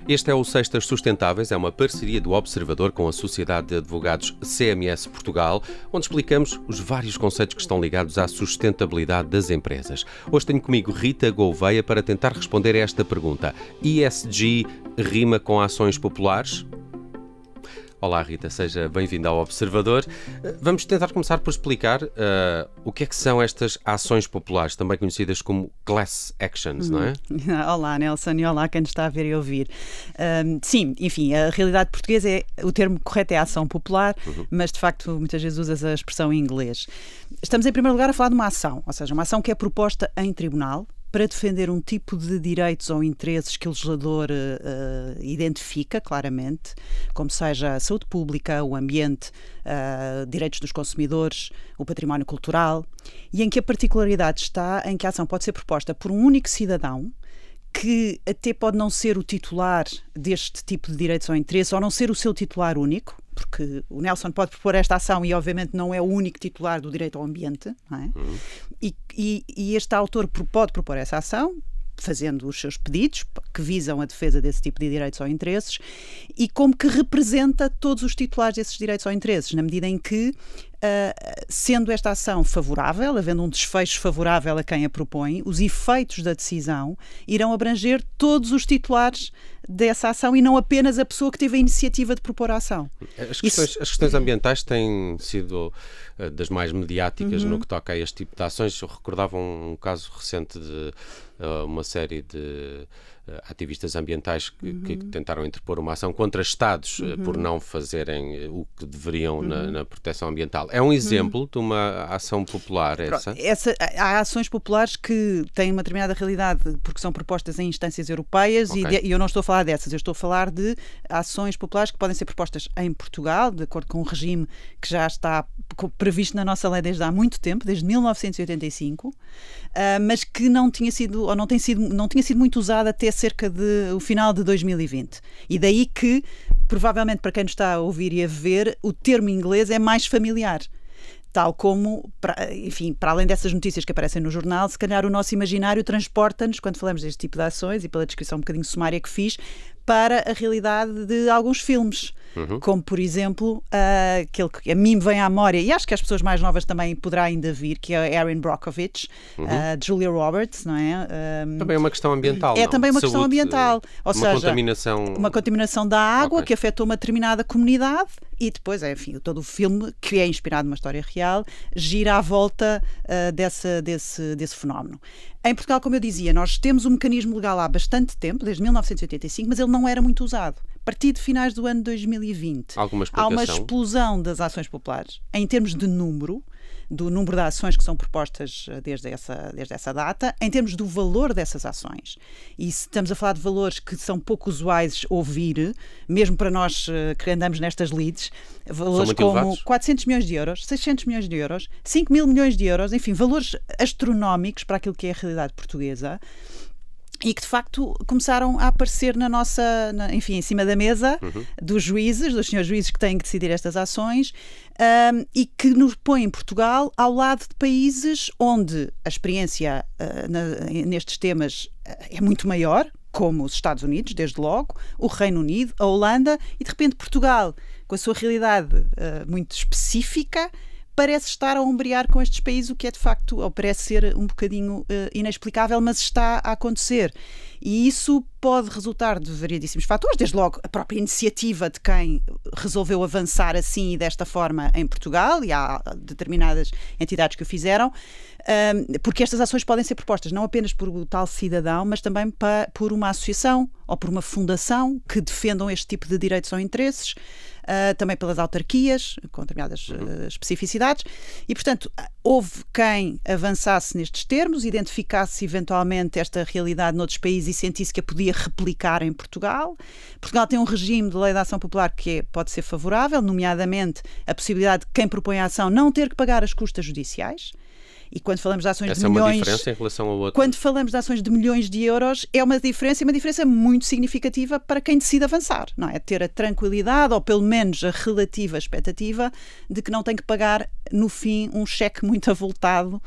Este é o Sextas Sustentáveis, é uma parceria do Observador com a Sociedade de Advogados CMS Portugal, onde explicamos os vários conceitos que estão ligados à sustentabilidade das empresas. Hoje tenho comigo Rita Gouveia para tentar responder a esta pergunta. ESG rima com ações populares? Olá Rita, seja bem-vinda ao Observador. Vamos tentar começar por explicar o que é que são estas ações populares, também conhecidas como class actions, não é? Olá Nelson e olá quem nos está a ver e ouvir. Sim, enfim, a realidade portuguesa o termo correto é ação popular, mas de facto muitas vezes usas a expressão em inglês. Estamos em primeiro lugar a falar de uma ação, ou seja, uma ação que é proposta em tribunal, para defender um tipo de direitos ou interesses que o legislador identifica claramente, como seja a saúde pública, o ambiente, direitos dos consumidores, o património cultural, e em que a particularidade está em que a ação pode ser proposta por um único cidadão, que até pode não ser o titular deste tipo de direitos ou interesses, ou não ser o seu titular único, porque o Nelson pode propor esta ação e obviamente não é o único titular do direito ao ambiente, não é? E este autor pode propor essa ação, fazendo os seus pedidos que visam a defesa desse tipo de direitos ou interesses e como que representa todos os titulares desses direitos ou interesses, na medida em que, sendo esta ação favorável, havendo um desfecho favorável a quem a propõe, os efeitos da decisão irão abranger todos os titulares dessa ação e não apenas a pessoa que teve a iniciativa de propor a ação. As questões ambientais têm sido das mais mediáticas no que toca a este tipo de ações. Eu recordava um caso recente de uma série de ativistas ambientais que tentaram interpor uma ação contra Estados por não fazerem o que deveriam na proteção ambiental. É um exemplo de uma ação popular essa? Há ações populares que têm uma determinada realidade porque são propostas em instâncias europeias e eu não estou a falar dessas, eu estou a falar de ações populares que podem ser propostas em Portugal, de acordo com um regime que já está previsto na nossa lei desde há muito tempo, desde 1985, mas que não tinha sido muito usado até cerca de o final de 2020. E daí que, provavelmente para quem nos está a ouvir e a ver, o termo inglês é mais familiar. Tal como, enfim, para além dessas notícias que aparecem no jornal, se calhar o nosso imaginário transporta-nos, quando falamos deste tipo de ações, e pela descrição um bocadinho sumária que fiz, para a realidade de alguns filmes. Como, por exemplo, aquele que a mim me vem à memória, e acho que as pessoas mais novas também poderá ainda vir, que é Erin Brockovich, Julia Roberts, não é? Também é uma questão ambiental, É também uma questão ambiental. Ou seja, uma contaminação da água que afetou uma determinada comunidade e depois, enfim, todo o filme, que é inspirado numa história real, gira à volta desse fenómeno. Em Portugal, como eu dizia, nós temos um mecanismo legal há bastante tempo, desde 1985, mas ele não era muito usado. A partir de finais do ano 2020, há uma explosão das ações populares em termos de número, do número de ações que são propostas desde essa data, em termos do valor dessas ações. E se estamos a falar de valores que são pouco usuais ouvir, mesmo para nós que andamos nestas leads, valores como elevados. 400 milhões de euros, 600 milhões de euros, 5 mil milhões de euros, enfim, valores astronómicos para aquilo que é a realidade portuguesa, e que de facto começaram a aparecer enfim, em cima da mesa dos senhores juízes que têm que decidir estas ações, e que nos põe em Portugal ao lado de países onde a experiência nestes temas é muito maior, como os Estados Unidos, desde logo, o Reino Unido, a Holanda, e de repente Portugal, com a sua realidade muito específica, parece estar a ombrear com estes países, o que é de facto, ou parece ser um bocadinho inexplicável, mas está a acontecer. E isso pode resultar de variedíssimos fatores, desde logo a própria iniciativa de quem resolveu avançar assim e desta forma em Portugal, e há determinadas entidades que o fizeram, porque estas ações podem ser propostas não apenas por o tal cidadão, mas também por uma associação ou por uma fundação que defendam este tipo de direitos ou interesses, também pelas autarquias, com determinadas especificidades, e portanto houve quem avançasse nestes termos, identificasse eventualmente esta realidade noutros países e sentisse que a podia replicar em Portugal. Portugal tem um regime de lei de ação popular que pode ser favorável, nomeadamente a possibilidade de quem propõe a ação não ter que pagar as custas judiciais. E quando falamos de ações Essa de milhões... é uma diferença em relação a outras? Quando falamos de ações de milhões de euros, é uma diferença muito significativa para quem decide avançar, não é? Ter a tranquilidade, ou pelo menos a relativa expectativa, de que não tem que pagar, no fim, um cheque muito avultado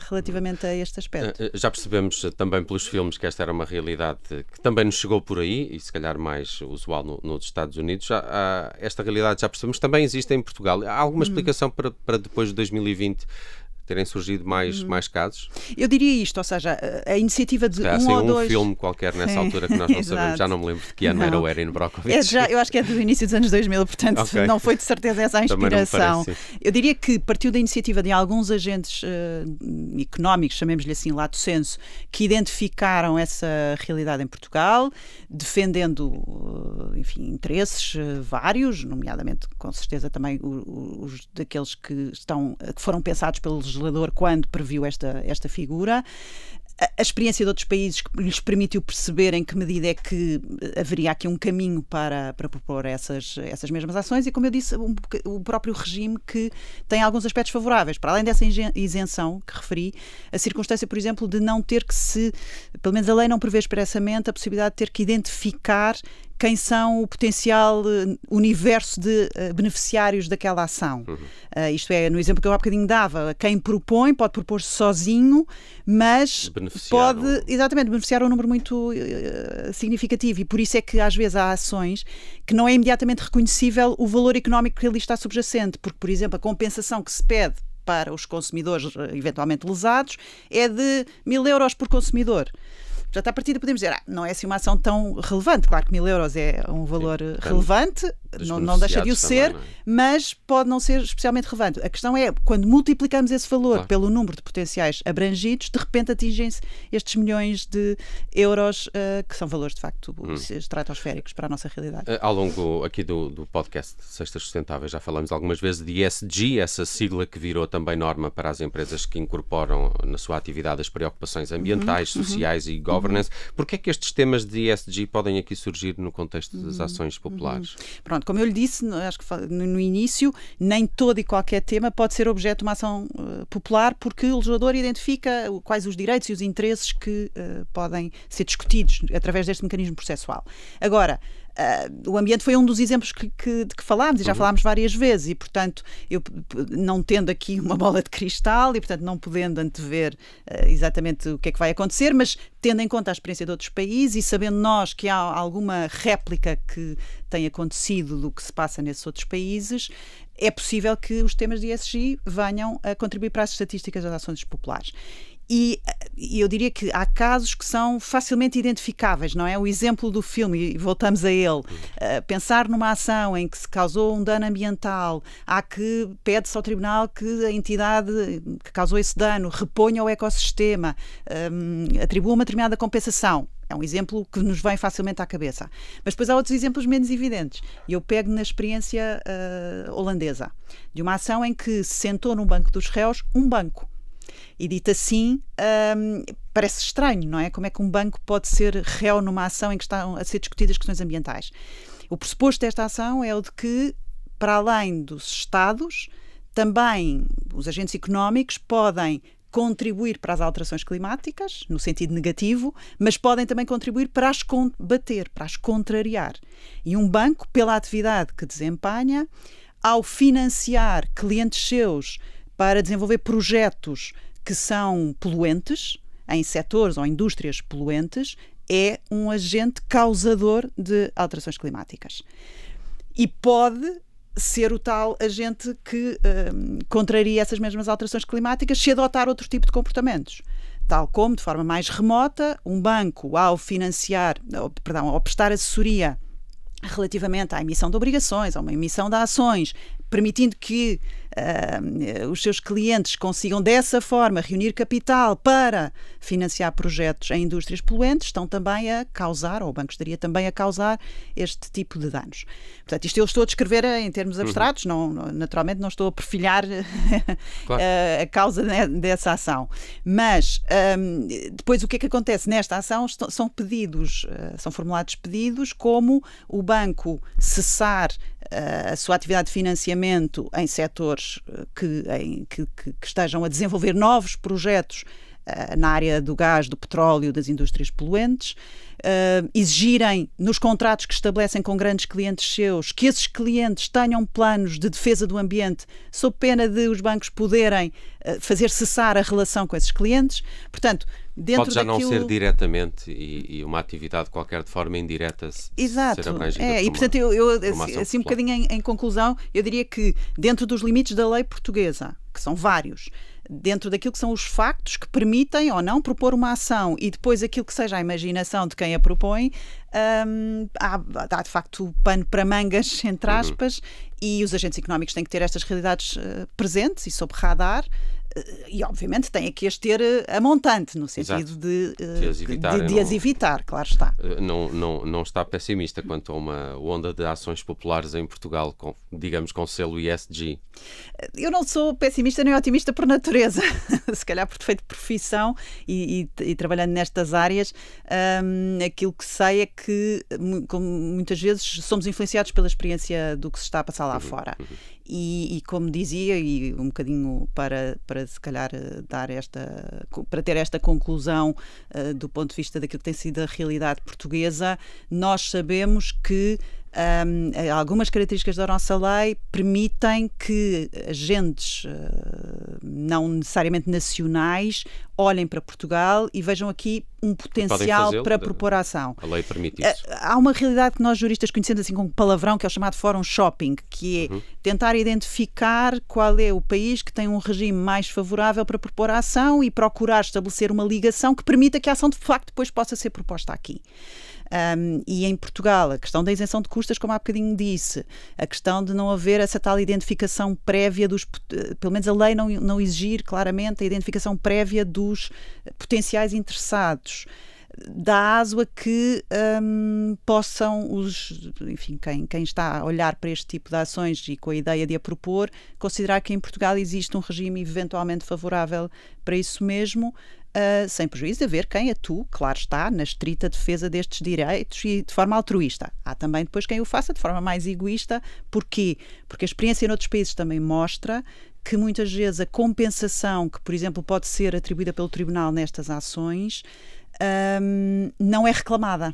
relativamente a este aspecto. Já percebemos também pelos filmes que esta era uma realidade que também nos chegou por aí, e se calhar mais usual nos Estados Unidos. Esta realidade já percebemos, também existe em Portugal. Há alguma explicação para depois de 2020 terem surgido mais casos? Eu diria isto, ou seja, a iniciativa de um filme qualquer nessa altura que nós não sabemos, já não me lembro de que ano era o Erin Brockovich. Eu acho que é do início dos anos 2000, portanto não foi de certeza essa a inspiração. Eu diria que partiu da iniciativa de alguns agentes económicos, chamemos-lhe assim, lato sensu, que identificaram essa realidade em Portugal, defendendo, enfim, interesses vários, nomeadamente, com certeza, também os daqueles que foram pensados pelos legislador quando previu esta figura. A experiência de outros países que lhes permitiu perceber em que medida é que haveria aqui um caminho para propor essas mesmas ações e, como eu disse, o próprio regime que tem alguns aspectos favoráveis. Para além dessa isenção que referi, a circunstância, por exemplo, de não ter que pelo menos a lei não prevê expressamente a possibilidade de ter que identificar quem são o potencial universo de beneficiários daquela ação. Isto é, no exemplo que eu há bocadinho dava, quem propõe pode propor-se sozinho, mas pode exatamente beneficiar um número muito significativo, e por isso é que às vezes há ações que não é imediatamente reconhecível o valor económico que ali está subjacente, porque, por exemplo, a compensação que se pede para os consumidores eventualmente lesados é de 1.000 euros por consumidor. Portanto, à partida podemos dizer, não é assim uma ação tão relevante. Claro que 1.000 euros é um valor relevante, não deixa de o ser, também, mas pode não ser especialmente relevante. A questão é, quando multiplicamos esse valor pelo número de potenciais abrangidos, de repente atingem-se estes milhões de euros, que são valores, de facto, estratosféricos para a nossa realidade. Ao longo aqui do podcast Sextas Sustentáveis já falamos algumas vezes de ESG, essa sigla que virou também norma para as empresas que incorporam na sua atividade as preocupações ambientais, sociais e governance. Porquê é que estes temas de ESG podem aqui surgir no contexto das ações populares? Pronto, como eu lhe disse, acho que no início, nem todo e qualquer tema pode ser objeto de uma ação popular, porque o legislador identifica quais os direitos e os interesses que podem ser discutidos através deste mecanismo processual. Agora, o ambiente foi um dos exemplos de que falámos, e já falámos várias vezes, e portanto eu não tendo aqui uma bola de cristal e portanto não podendo antever exatamente o que é que vai acontecer, mas tendo em conta a experiência de outros países e sabendo nós que há alguma réplica que tem acontecido do que se passa nesses outros países, é possível que os temas de ESG venham a contribuir para as estatísticas das ações populares. E eu diria que há casos que são facilmente identificáveis, não é? O exemplo do filme, e voltamos a ele, pensar numa ação em que se causou um dano ambiental, há que pede-se ao tribunal que a entidade que causou esse dano reponha o ecossistema, atribua uma determinada compensação. É um exemplo que nos vem facilmente à cabeça. Mas depois há outros exemplos menos evidentes. E eu pego na experiência holandesa, de uma ação em que se sentou num banco dos réus um banco. E dito assim, parece estranho, não é? Como é que um banco pode ser réu numa ação em que estão a ser discutidas questões ambientais? O pressuposto desta ação é o de que, para além dos Estados, também os agentes económicos podem contribuir para as alterações climáticas, no sentido negativo, mas podem também contribuir para as combater, para as contrariar. E um banco, pela atividade que desempenha, ao financiar clientes seus para desenvolver projetos que são poluentes, em setores ou indústrias poluentes, é um agente causador de alterações climáticas. E pode ser o tal agente que contraria essas mesmas alterações climáticas se adotar outro tipo de comportamentos. Tal como, de forma mais remota, um banco, ao prestar assessoria relativamente à emissão de obrigações, a uma emissão de ações, permitindo que os seus clientes consigam dessa forma reunir capital para financiar projetos em indústrias poluentes, estão também a causar, ou o banco estaria também a causar, este tipo de danos. Portanto, isto eu estou a descrever em termos abstratos, naturalmente não estou a perfilhar claro. A causa dessa ação. Mas depois o que é que acontece nesta ação? São pedidos, são formulados pedidos como o banco cessar a sua atividade de financiamento em setores setores que estejam a desenvolver novos projetos na área do gás, do petróleo, das indústrias poluentes, exigirem nos contratos que estabelecem com grandes clientes seus que esses clientes tenham planos de defesa do ambiente, sob pena de os bancos poderem fazer cessar a relação com esses clientes. Portanto, dentro pode já daquilo... não ser diretamente e uma atividade qualquer de forma indireta Exato. ser abrangida E portanto, assim um bocadinho em conclusão, eu diria que dentro dos limites da lei portuguesa, que são vários, dentro daquilo que são os factos que permitem ou não propor uma ação e depois aquilo que seja a imaginação de quem a propõe, há de facto pano para mangas, entre aspas, e os agentes económicos têm que ter estas realidades presentes e sob radar. E obviamente tem aqui as ter a montante, no sentido de as evitar, claro está. Não está pessimista quanto a uma onda de ações populares em Portugal, digamos com selo ESG? Eu não sou pessimista nem otimista por natureza, se calhar por defeito de profissão e trabalhando nestas áreas, aquilo que sei é que muitas vezes somos influenciados pela experiência do que se está a passar lá fora. E como dizia, e um bocadinho para se calhar para ter esta conclusão do ponto de vista daquilo que tem sido a realidade portuguesa, nós sabemos que algumas características da nossa lei permitem que agentes não necessariamente nacionais olhem para Portugal e vejam aqui um potencial para propor ação. A lei permite isso. Há uma realidade que nós juristas conhecemos assim como palavrão, que é o chamado fórum shopping, que é tentar identificar qual é o país que tem um regime mais favorável para propor a ação e procurar estabelecer uma ligação que permita que a ação de facto depois possa ser proposta aqui. E em Portugal, a questão da isenção de custas, como há bocadinho disse, a questão de não haver essa tal identificação prévia pelo menos a lei não exigir claramente a identificação prévia dos potenciais interessados, dá aso a que possam quem está a olhar para este tipo de ações e com a ideia de a propor, considerar que em Portugal existe um regime eventualmente favorável para isso mesmo, sem prejuízo de haver quem atue, claro está, na estrita defesa destes direitos e de forma altruísta. Há também depois quem o faça de forma mais egoísta. Porquê? Porque a experiência noutros países também mostra que muitas vezes a compensação que, por exemplo, pode ser atribuída pelo tribunal nestas ações não é reclamada.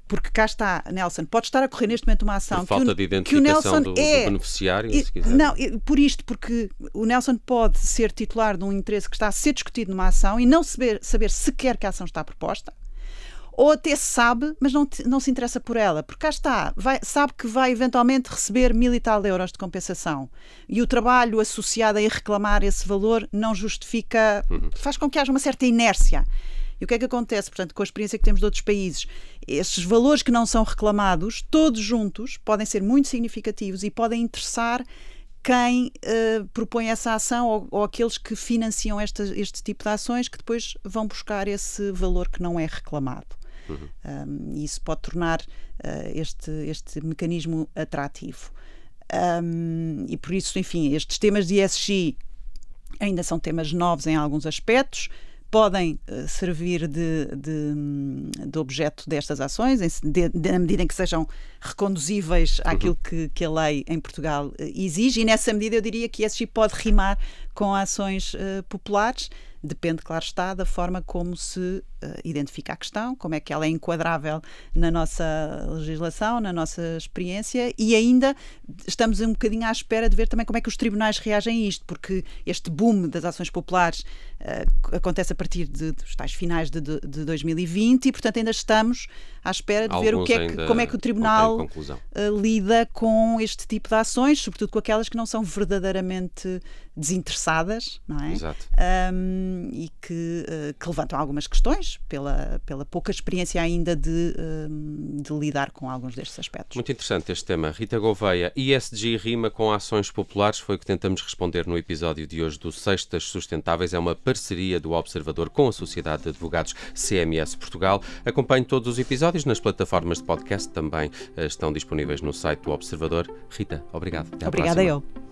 Porque cá está, Nelson, pode estar a correr neste momento uma ação por falta de identificação do beneficiário, se quiser. Não, porque o Nelson pode ser titular de um interesse que está a ser discutido numa ação e não saber sequer que a ação está proposta, ou até sabe, mas não se interessa por ela, porque cá está, sabe que vai eventualmente receber 1.000 e tal euros de compensação e o trabalho associado a ir reclamar esse valor não justifica, faz com que haja uma certa inércia. E o que é que acontece, portanto, com a experiência que temos de outros países? Estes valores que não são reclamados, todos juntos, podem ser muito significativos e podem interessar quem propõe essa ação ou aqueles que financiam este tipo de ações que depois vão buscar esse valor que não é reclamado. E isso pode tornar este mecanismo atrativo. E por isso, enfim, estes temas de ESG ainda são temas novos em alguns aspectos, podem servir de objeto destas ações, na medida em que sejam reconduzíveis àquilo que a lei em Portugal exige, e nessa medida eu diria que ESG pode rimar com ações populares. Depende, claro está, da forma como se identifica a questão, como é que ela é enquadrável na nossa legislação, na nossa experiência, e ainda estamos um bocadinho à espera de ver também como é que os tribunais reagem a isto, porque este boom das ações populares acontece a partir dos tais finais de 2020 e, portanto, ainda estamos à espera de ver como é que o tribunal lida com este tipo de ações, sobretudo com aquelas que não são verdadeiramente desinteressadas, não é? Exato. E que levantam algumas questões pela pouca experiência ainda de lidar com alguns destes aspectos. Muito interessante este tema. Rita Gouveia, ESG rima com ações populares? Foi o que tentamos responder no episódio de hoje do Sextas Sustentáveis. É uma parceria do Observador com a Sociedade de Advogados CMS Portugal. Acompanhe todos os episódios nas plataformas de podcast, também estão disponíveis no site do Observador. Rita, obrigado. Até à próxima. Obrigada eu.